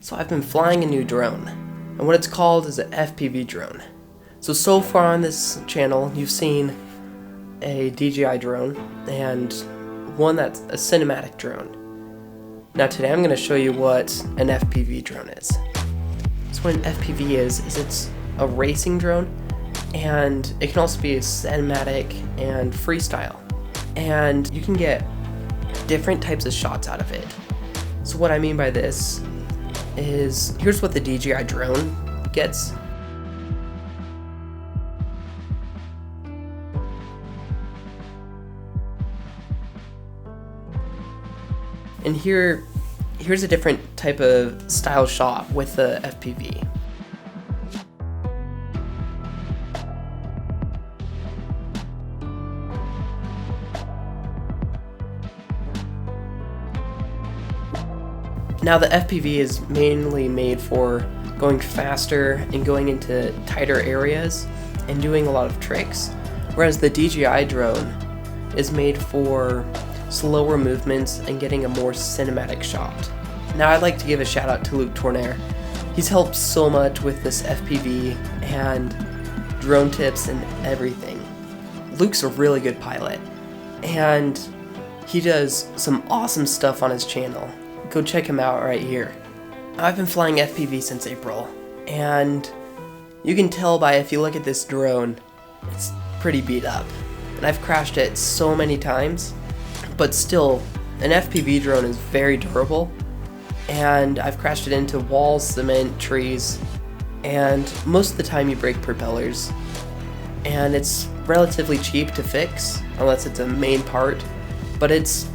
So I've been flying a new drone, and what it's called is an FPV drone. So far on this channel, you've seen a DJI drone and one that's a cinematic drone. Now today I'm going to show you what an FPV drone is. So what an FPV is it's a racing drone, and it can also be a cinematic and freestyle. And you can get different types of shots out of it. So what I mean by this is, here's what the DJI drone gets. And here's a different type of style shot with the FPV. Now the FPV is mainly made for going faster and going into tighter areas and doing a lot of tricks, whereas the DJI drone is made for slower movements and getting a more cinematic shot. Now I'd like to give a shout out to Luke Tournaire. He's helped so much with this FPV and drone tips and everything. Luke's a really good pilot, and he does some awesome stuff on his channel. Go check him out right here. I've been flying FPV since April, and you can tell by if you look at this drone, it's pretty beat up. And I've crashed it so many times, but still, an FPV drone is very durable, and I've crashed it into walls, cement, trees, and most of the time you break propellers. And it's relatively cheap to fix, unless it's a main part, but it's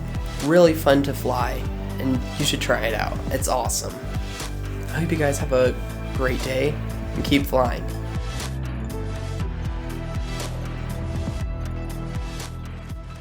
really fun to fly, and you should try it out. It's awesome. I hope you guys have a great day and keep flying.